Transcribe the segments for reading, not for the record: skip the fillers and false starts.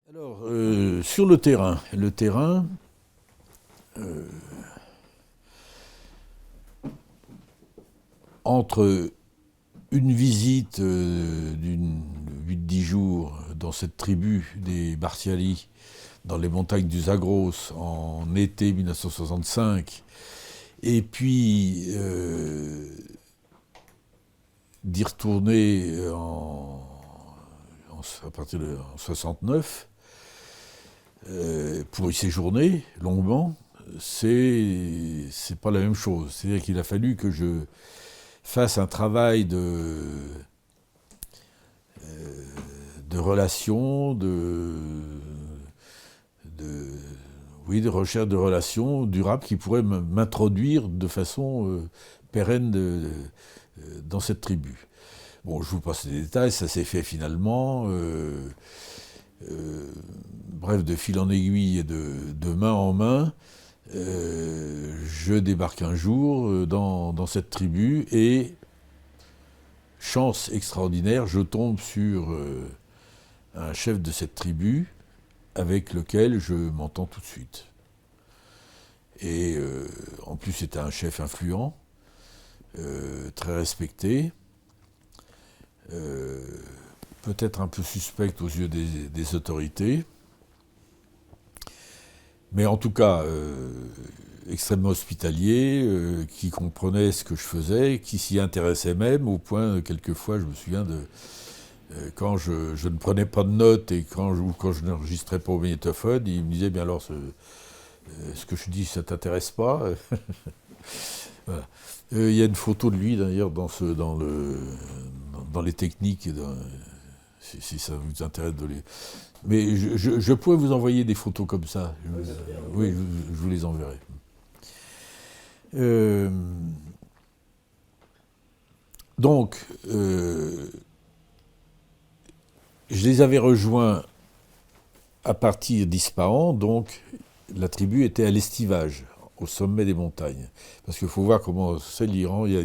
Alors, sur le terrain, entre une visite d'une 8-10 jours dans cette tribu des Barciali, dans les montagnes du Zagros en été 1965, et puis d'y retourner à partir de 69, pour y séjourner longuement, c'est pas la même chose. C'est-à-dire qu'il a fallu que je fasse un travail de relation, oui, de recherche de relations durables qui pourraient m'introduire de façon pérenne dans cette tribu. Bon, je vous passe les détails, ça s'est fait finalement. Bref, de fil en aiguille et de main en main, je débarque un jour dans cette tribu et, chance extraordinaire, je tombe sur un chef de cette tribu avec lequel je m'entends tout de suite. Et en plus, c'était un chef influent, très respecté, peut-être un peu suspect aux yeux des autorités, mais en tout cas extrêmement hospitalier, qui comprenait ce que je faisais, qui s'y intéressait même, au point, quelquefois, je me souviens quand je ne prenais pas de notes et quand je n'enregistrais pas au magnétophone, il me disait, bien alors, ce que je dis, ça t'intéresse pas? Voilà. Il y a une photo de lui, d'ailleurs, dans les techniques, si ça vous intéresse de les... Mais je pourrais vous envoyer des photos comme ça. Oui, je vous les enverrai. Donc, je les avais rejoints à partir d'Ispahan, donc la tribu était à l'estivage, au sommet des montagnes. Parce qu'il faut voir comment c'est l'Iran, il y a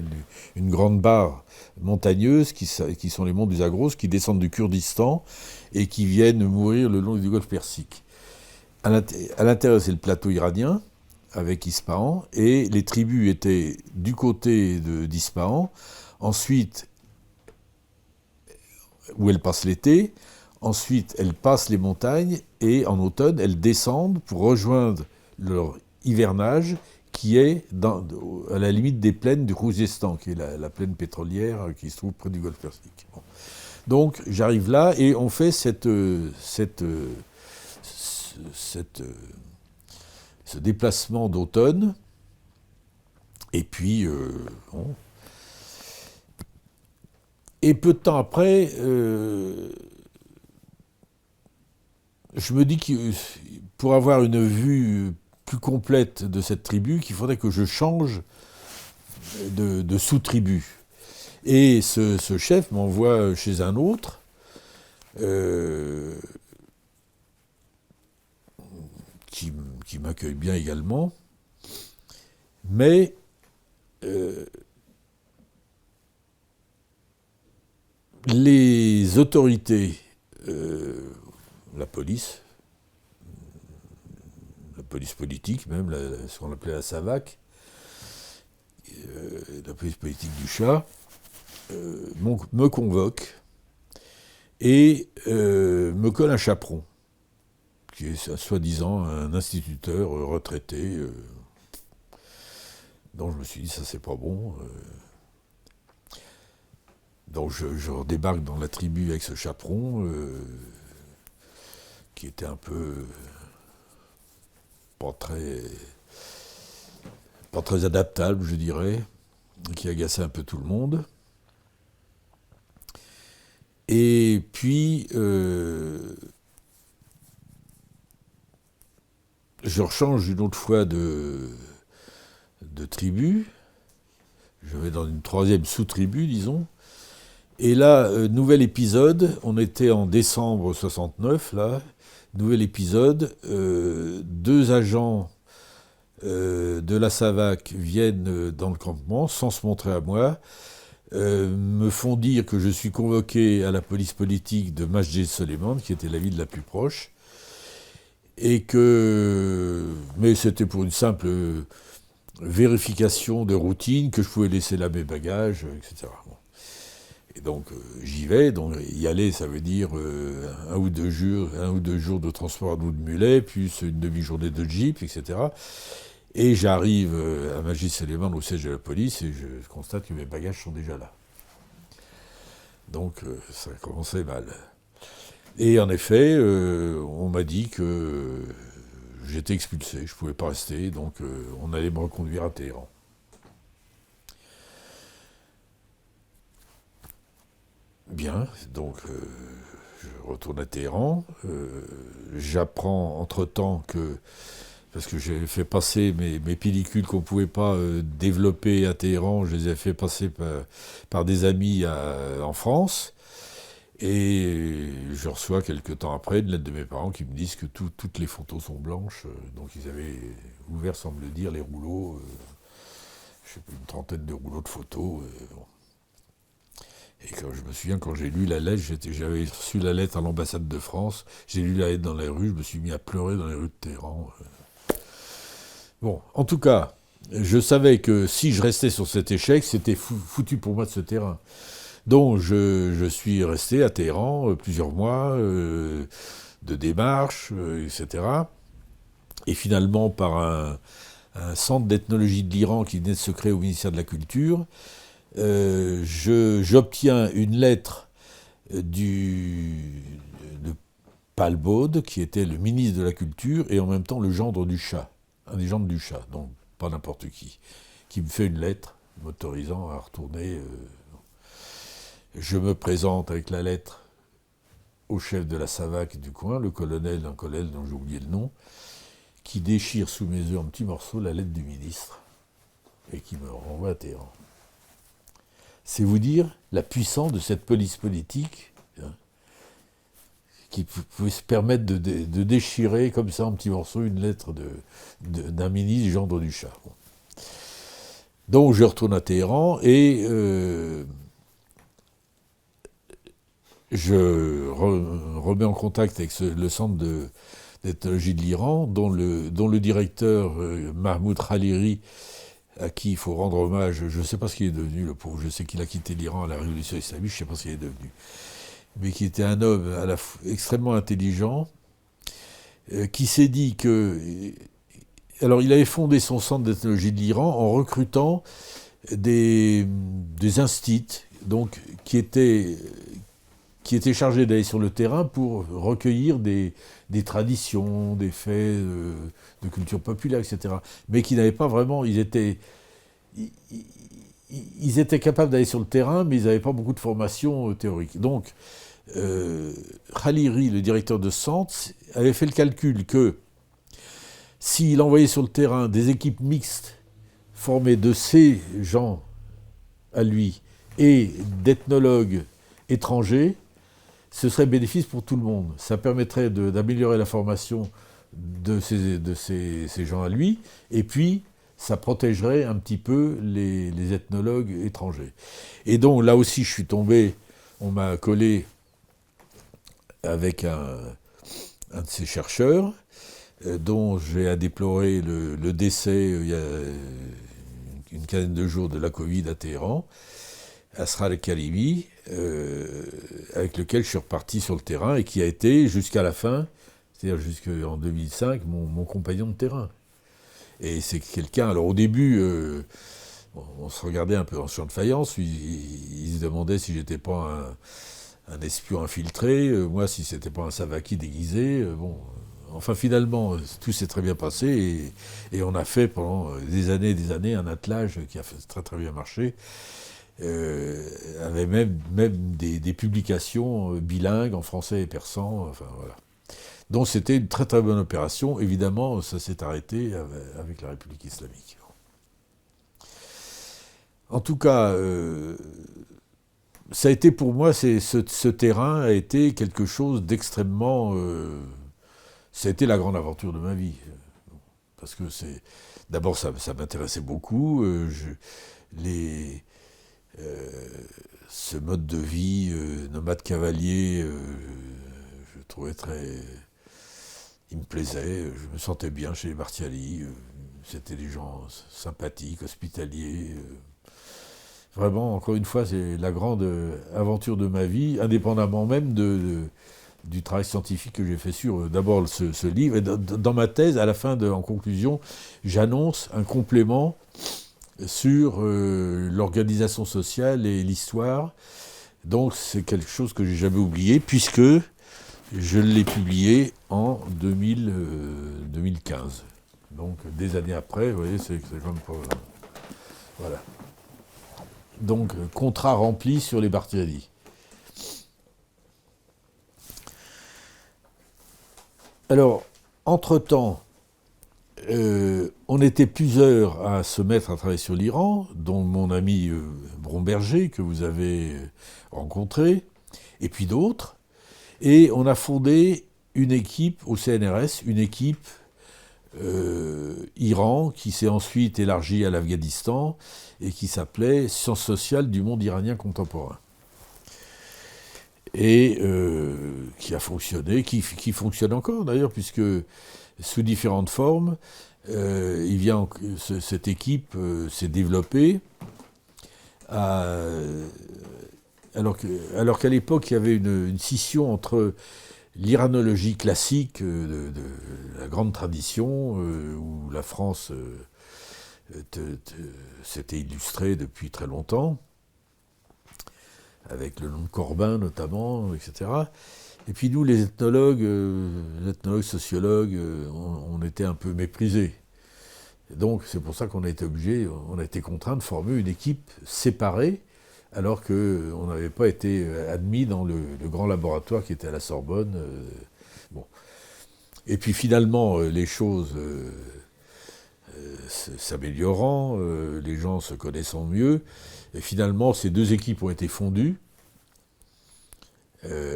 une grande barre montagneuse qui sont les monts du Zagros, qui descendent du Kurdistan et qui viennent mourir le long du golfe Persique. À l'intérieur, c'est le plateau iranien, avec Ispahan, et les tribus étaient du côté d'Ispahan, ensuite, où elles passent l'été, ensuite elles passent les montagnes, et en automne, elles descendent pour rejoindre leur hivernage, qui est à la limite des plaines du Khouzestan, qui est la plaine pétrolière qui se trouve près du golfe Persique. Bon. Donc j'arrive là, et on fait ce déplacement d'automne, et puis, bon. Et peu de temps après, je me dis que pour avoir une vue plus complète de cette tribu, qu'il faudrait que je change de sous-tribu. Et ce chef m'envoie chez un autre, qui m'accueille bien également, mais les autorités, la police politique même, ce qu'on appelait la SAVAK, la police politique du Shah, me convoque et me colle un chaperon, qui est soi-disant un instituteur retraité. Donc je me suis dit, ça c'est pas bon. Donc je redébarque dans la tribu avec ce chaperon, qui était un peu pas très adaptable, je dirais, qui agaçait un peu tout le monde. Et puis, je rechange une autre fois de de tribu. Je vais dans une troisième sous-tribu, disons. Et là, nouvel épisode, on était en décembre 69, là, nouvel épisode, 2 agents de la SAVAK viennent dans le campement, sans se montrer à moi, me font dire que je suis convoqué à la police politique de Masjid Soleiman, qui était la ville la plus proche, et que... Mais c'était pour une simple vérification de routine, que je pouvais laisser là mes bagages, etc. Bon. Et donc j'y vais, donc y aller ça veut dire un ou deux jours de transport à dos de mulet, puis une demi-journée de jeep, etc. Et j'arrive à Masjid Soleiman, au siège de la police, et je constate que mes bagages sont déjà là. Donc ça commençait mal. Et en effet, on m'a dit que j'étais expulsé, je ne pouvais pas rester, donc on allait me reconduire à Téhéran. Bien, donc je retourne à Téhéran. J'apprends entre-temps que, parce que j'ai fait passer mes pellicules qu'on ne pouvait pas développer à Téhéran, je les ai fait passer par des amis en France. Et je reçois quelques temps après une lettre de mes parents qui me disent que toutes les photos sont blanches. Donc ils avaient ouvert, semble dire, les rouleaux, je sais plus, une trentaine de rouleaux de photos. Bon. Et quand je me souviens, quand j'ai lu la lettre, j'avais reçu la lettre à l'ambassade de France, j'ai lu la lettre dans la rue, je me suis mis à pleurer dans les rues de Téhéran. Bon, en tout cas, je savais que si je restais sur cet échec, c'était foutu pour moi de ce terrain. Donc je suis resté à Téhéran plusieurs mois de démarches, etc. Et finalement, par un centre d'ethnologie de l'Iran qui venait de se créer au ministère de la Culture, j'obtiens une lettre de Palbode, qui était le ministre de la Culture, et en même temps le gendre du Shah, un des gendres du Shah, donc pas n'importe qui me fait une lettre m'autorisant à retourner. Je me présente avec la lettre au chef de la SAVAK du coin, un colonel dont j'ai oublié le nom, qui déchire sous mes yeux en petits morceaux la lettre du ministre et qui me renvoie à Téhéran. C'est vous dire la puissance de cette police politique, hein, qui pouvait se permettre de déchirer comme ça en petits morceaux une lettre d'un ministre du gendre du Shah. Bon. Donc je retourne à Téhéran et je remets en contact avec le centre d'ethnologie de l'Iran, dont le directeur, Mahmoud Khaliri, à qui il faut rendre hommage. Je ne sais pas ce qu'il est devenu, le pauvre. Je sais qu'il a quitté l'Iran à la révolution islamique, je ne sais pas ce qu'il est devenu. Mais qui était un homme extrêmement intelligent, qui s'est dit que... Alors, il avait fondé son centre d'ethnologie de l'Iran en recrutant des instits, donc, qui étaient chargés d'aller sur le terrain pour recueillir des traditions, des faits de culture populaire, etc. Mais qui n'avaient pas vraiment... Ils étaient capables d'aller sur le terrain, mais ils n'avaient pas beaucoup de formation théorique. Donc, Khaliri, le directeur de centre, avait fait le calcul que s'il envoyait sur le terrain des équipes mixtes formées de ces gens à lui et d'ethnologues étrangers, ce serait bénéfice pour tout le monde. Ça permettrait d'améliorer la formation de ces gens à lui, et puis ça protégerait un petit peu les ethnologues étrangers. Et donc là aussi je suis tombé, on m'a collé avec un de ces chercheurs, dont j'ai à déplorer le décès il y a une quinzaine de jours de la Covid à Téhéran, Asra al-Karimi, avec lequel je suis reparti sur le terrain et qui a été jusqu'à la fin, c'est-à-dire jusqu'en 2005, mon compagnon de terrain. Et c'est quelqu'un, alors au début, on se regardait un peu en champ de faïence, il se demandait si j'étais pas un espion infiltré, moi si c'était pas un Savaki déguisé, bon... Enfin, finalement, tout s'est très bien passé et on a fait pendant des années un attelage qui a très très bien marché, avec même des publications bilingues en français et persan, enfin voilà. Donc c'était une très très bonne opération. Évidemment, ça s'est arrêté avec la République islamique. En tout cas, ça a été pour moi, ce terrain a été quelque chose d'extrêmement... ça a été la grande aventure de ma vie. Parce que d'abord, ça m'intéressait beaucoup. Les, euh, ce mode de vie nomade cavalier, je trouvais très... Il me plaisait, je me sentais bien chez les Martiali. C'était des gens sympathiques, hospitaliers. Vraiment, encore une fois, c'est la grande aventure de ma vie, indépendamment même du travail scientifique que j'ai fait sur d'abord ce livre. Et dans ma thèse, à la fin, en conclusion, j'annonce un complément sur l'organisation sociale et l'histoire. Donc c'est quelque chose que j'ai jamais oublié, puisque je l'ai publié en 2015. Donc des années après, vous voyez, c'est comme pas... Voilà. Donc, contrat rempli sur les Bartiali. Alors, entre-temps, on était plusieurs à se mettre à travailler sur l'Iran, dont mon ami Bromberger, que vous avez rencontré, et puis d'autres. Et on a fondé une équipe au CNRS, une équipe Iran, qui s'est ensuite élargie à l'Afghanistan, et qui s'appelait Sciences sociales du monde iranien contemporain. Et qui a fonctionné, qui fonctionne encore d'ailleurs, puisque sous différentes formes, cette équipe s'est développée, alors qu'à l'époque, il y avait une scission entre l'iranologie classique de la grande tradition, où la France s'était illustrée depuis très longtemps, avec le nom de Corbin notamment, etc. Et puis nous, les ethnologues sociologues, on était un peu méprisés. Et donc c'est pour ça qu'on a été obligé, on a été contraint de former une équipe séparée, alors qu'on n'avait pas été admis dans le grand laboratoire qui était à la Sorbonne. Bon. Et puis finalement, les choses s'améliorant, les gens se connaissant mieux, et finalement ces deux équipes ont été fondues,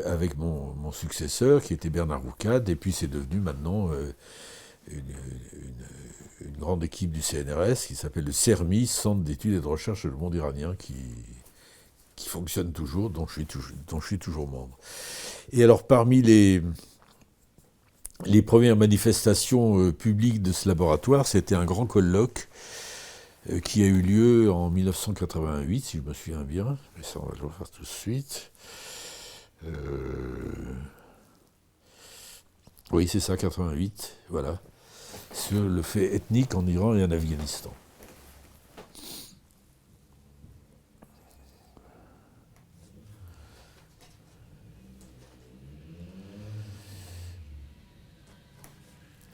avec mon successeur qui était Bernard Roucade, et puis c'est devenu maintenant une grande équipe du CNRS qui s'appelle le CERMI, Centre d'études et de recherche sur le monde iranien, qui fonctionne toujours, dont je suis toujours membre. Et alors parmi les premières manifestations publiques de ce laboratoire, c'était un grand colloque qui a eu lieu en 1988, si je me souviens bien, mais ça on va le faire tout de suite. Oui, c'est ça, 88, voilà, sur le fait ethnique en Iran et en Afghanistan.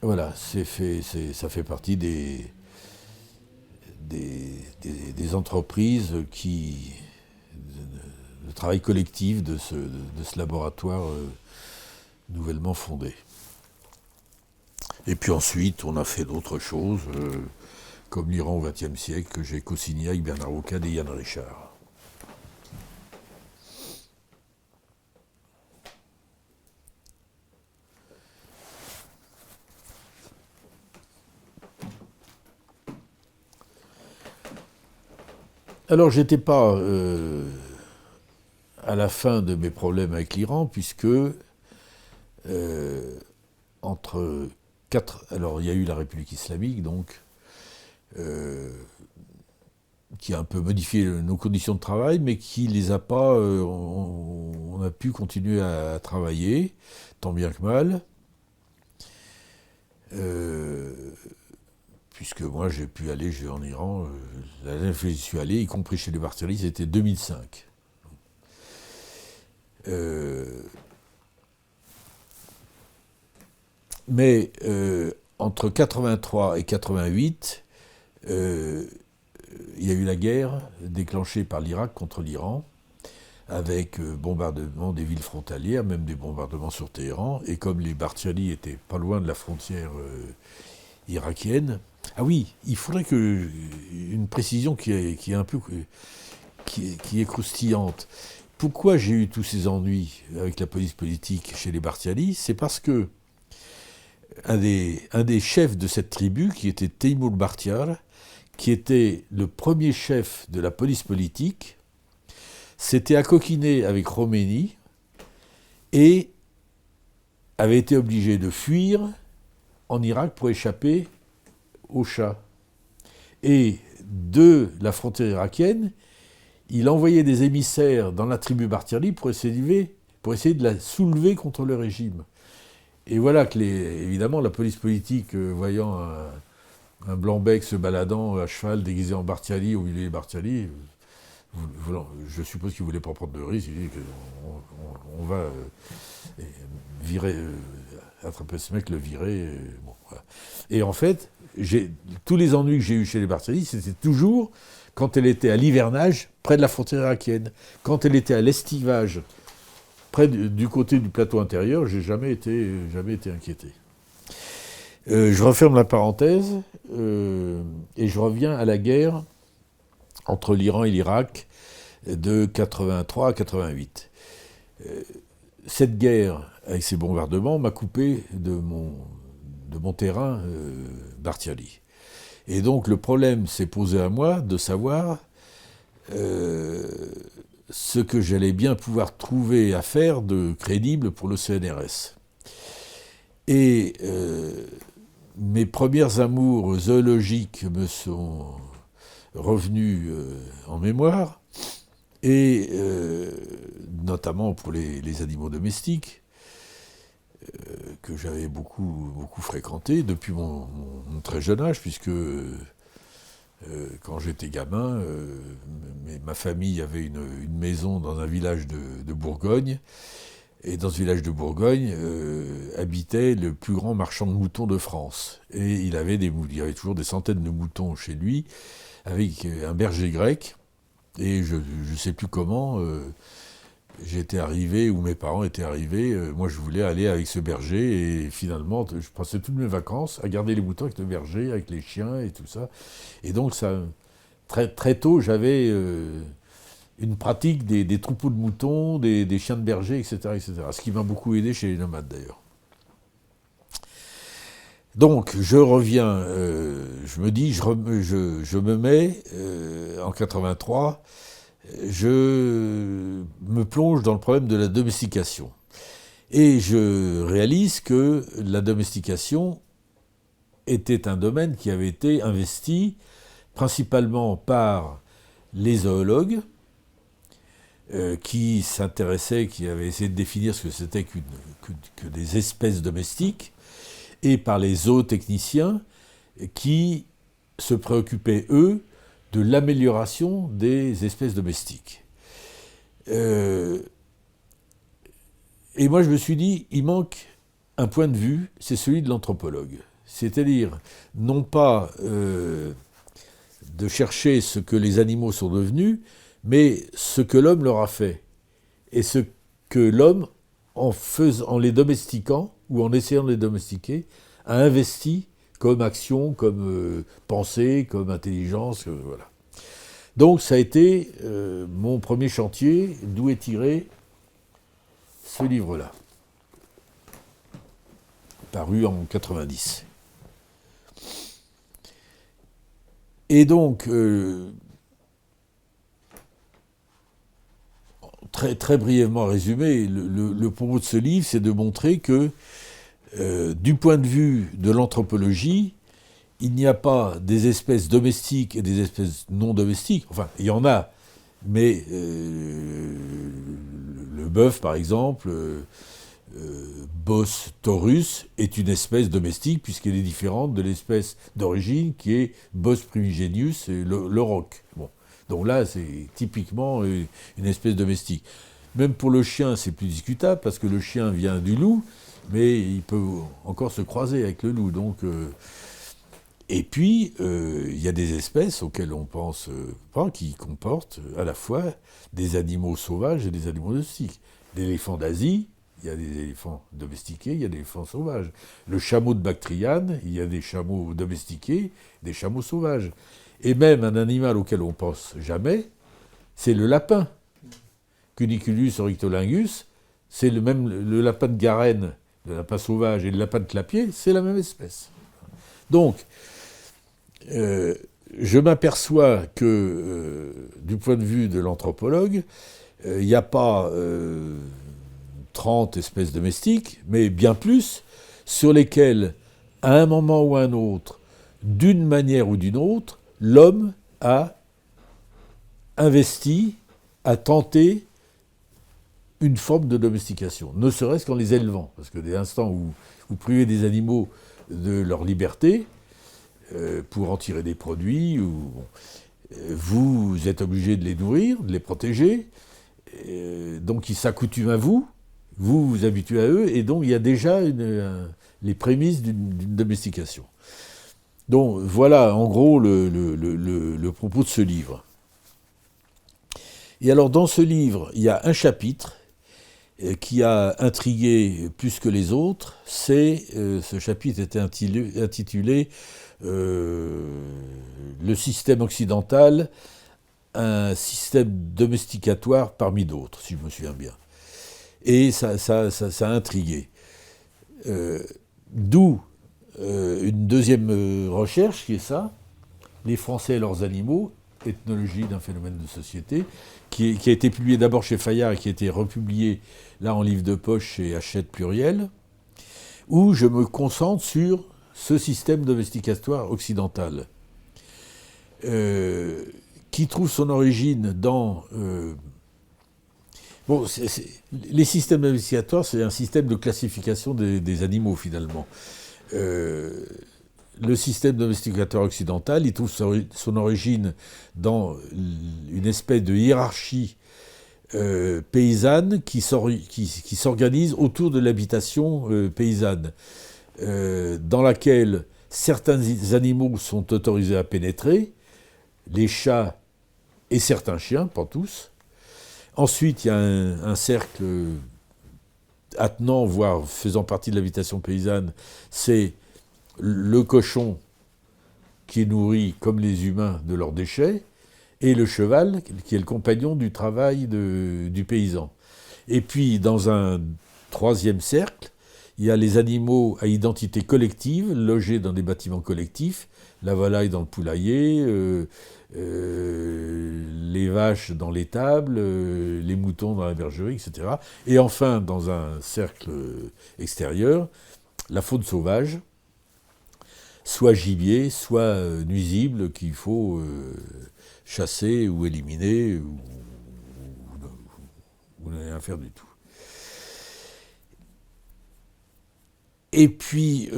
Voilà, ça fait partie des entreprises le travail collectif de ce laboratoire nouvellement fondé. Et puis ensuite, on a fait d'autres choses, comme l'Iran au XXe siècle, que j'ai co-signé avec Bernard Roucade et Yann Richard. Alors, j'étais pas à la fin de mes problèmes avec l'Iran, puisque entre alors il y a eu la République islamique, donc, qui a un peu modifié nos conditions de travail, mais qui les a pas... on a pu continuer à travailler, tant bien que mal. Puisque moi j'ai pu aller en Iran, la dernière fois que j'y suis allé, y compris chez les Bartiali, c'était 2005. Mais entre 83 et 88, il y a eu la guerre déclenchée par l'Irak contre l'Iran, avec bombardement des villes frontalières, même des bombardements sur Téhéran, et comme les Bartiali étaient pas loin de la frontière irakienne, Ah oui, il faudrait que une précision qui est un peu qui est croustillante. Pourquoi j'ai eu tous ces ennuis avec la police politique chez les Bartiali? C'est parce que un des chefs de cette tribu, qui était Teimour Bartial, qui était le premier chef de la police politique, s'était accoquiné avec Khomeini et avait été obligé de fuir en Irak pour échapper au Shah. Et de la frontière irakienne, il envoyait des émissaires dans la tribu Bartiali pour essayer de la soulever contre le régime. Et voilà que, évidemment, la police politique, voyant un blanc-bec se baladant à cheval déguisé en Bartiali au milieu des Bartiali, je suppose qu'il ne voulait pas prendre de risque. Il dit qu'on va virer, attraper ce mec, le virer. Bon, voilà. Et en fait, tous les ennuis que j'ai eus chez les Bartiali, c'était toujours quand elle était à l'hivernage, près de la frontière irakienne. Quand elle était à l'estivage, près du côté du plateau intérieur, j'ai jamais été inquiété. Je referme la parenthèse et je reviens à la guerre entre l'Iran et l'Irak de 83 à 88. Cette guerre, avec ces bombardements, m'a coupé de mon terrain Bartiali. Et donc le problème s'est posé à moi de savoir ce que j'allais bien pouvoir trouver à faire de crédible pour le CNRS. Et mes premières amours zoologiques me sont revenues en mémoire, et notamment pour les animaux domestiques, que j'avais beaucoup fréquenté depuis mon très jeune âge, puisque quand j'étais gamin, ma famille avait une maison dans un village de Bourgogne, et dans ce village de Bourgogne habitait le plus grand marchand de moutons de France. Et il y avait toujours des centaines de moutons chez lui, avec un berger grec, et je ne sais plus comment... j'étais arrivé, ou mes parents étaient arrivés, moi je voulais aller avec ce berger, et finalement je passais toutes mes vacances à garder les moutons avec le berger, avec les chiens et tout ça. Et donc très tôt j'avais une pratique des troupeaux de moutons, des chiens de berger, etc., etc. Ce qui m'a beaucoup aidé chez les nomades d'ailleurs. Donc je reviens, je me dis, je me mets en 83, je me plonge dans le problème de la domestication. Et je réalise que la domestication était un domaine qui avait été investi principalement par les zoologues, qui s'intéressaient, qui avaient essayé de définir ce que c'était que des espèces domestiques, et par les zootechniciens qui se préoccupaient, eux, de l'amélioration des espèces domestiques. Et moi, je me suis dit, il manque un point de vue, c'est celui de l'anthropologue. C'est-à-dire, non pas de chercher ce que les animaux sont devenus, mais ce que l'homme leur a fait. Et ce que l'homme, en les domestiquant, ou en essayant de les domestiquer, a investi comme action, comme pensée, comme intelligence, voilà. Donc ça a été mon premier chantier, d'où est tiré ce livre-là, paru en 90. Et donc, très brièvement résumé, le propos de ce livre, c'est de montrer que, du point de vue de l'anthropologie, il n'y a pas des espèces domestiques et des espèces non domestiques. Enfin, il y en a, mais le bœuf, par exemple, Bos taurus, est une espèce domestique puisqu'elle est différente de l'espèce d'origine qui est Bos primigenius, le roc. Bon. Donc là, c'est typiquement une espèce domestique. Même pour le chien, c'est plus discutable parce que le chien vient du loup, mais il peut encore se croiser avec le loup. Donc... Et puis, il y a des espèces auxquelles on pense pas, qui comportent à la fois des animaux sauvages et des animaux domestiques. L'éléphant d'Asie, il y a des éléphants domestiqués, il y a des éléphants sauvages. Le chameau de Bactriane, il y a des chameaux domestiqués, des chameaux sauvages. Et même un animal auquel on pense jamais, c'est le lapin. Cuniculus ornitholingus, c'est le lapin de Garenne, le lapin sauvage, et le lapin de Clapier, c'est la même espèce. Donc, je m'aperçois que, du point de vue de l'anthropologue, il n'y a pas 30 espèces domestiques, mais bien plus, sur lesquelles, à un moment ou à un autre, d'une manière ou d'une autre, l'homme a investi, a tenté une forme de domestication, ne serait-ce qu'en les élevant. Parce que dès l'instant où vous privez des animaux de leur liberté, pour en tirer des produits, vous êtes obligé de les nourrir, de les protéger, donc ils s'accoutument à vous, vous vous habituez à eux, et donc il y a déjà les prémices d'une domestication. Donc voilà en gros le propos de ce livre. Et alors dans ce livre, il y a un chapitre qui a intrigué plus que les autres. Ce chapitre était intitulé Le système occidental, un système domesticatoire parmi d'autres, si je me souviens bien. Et ça a intrigué. D'où une deuxième recherche qui est ça, les Français et leurs animaux, ethnologie d'un phénomène de société, qui a été publié d'abord chez Fayard et qui a été republié là en livre de poche chez Hachette Pluriel, où je me concentre sur ce système domesticatoire occidental, qui trouve son origine dans... les systèmes domesticatoires, c'est un système de classification des animaux, finalement. Le système domesticateur occidental, il trouve son origine dans une espèce de hiérarchie paysanne qui s'organise autour de l'habitation paysanne, dans laquelle certains animaux sont autorisés à pénétrer, les chats et certains chiens, pas tous. Ensuite, il y a un cercle attenant, voire faisant partie de l'habitation paysanne, c'est le cochon qui est nourri comme les humains de leurs déchets, et le cheval qui est le compagnon du travail du paysan. Et puis, dans un troisième cercle, il y a les animaux à identité collective, logés dans des bâtiments collectifs, la volaille dans le poulailler, les vaches dans l'étable, les moutons dans la bergerie, etc. Et enfin, dans un cercle extérieur, la faune sauvage, soit gibier, soit nuisible, qu'il faut chasser ou éliminer, ou ne rien faire du tout. Et puis,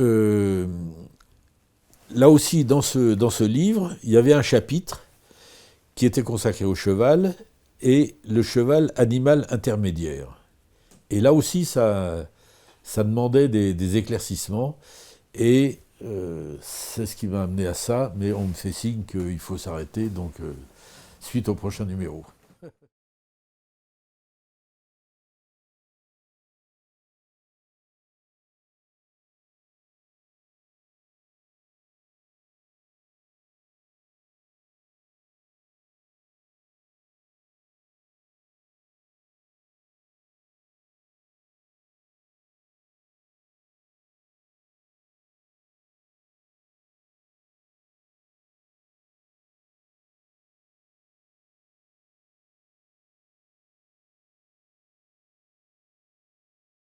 là aussi, dans ce livre, il y avait un chapitre qui était consacré au cheval, et le cheval animal intermédiaire. Et là aussi, ça demandait des éclaircissements, et c'est ce qui m'a amené à ça, mais on me fait signe qu'il faut s'arrêter, donc suite au prochain numéro.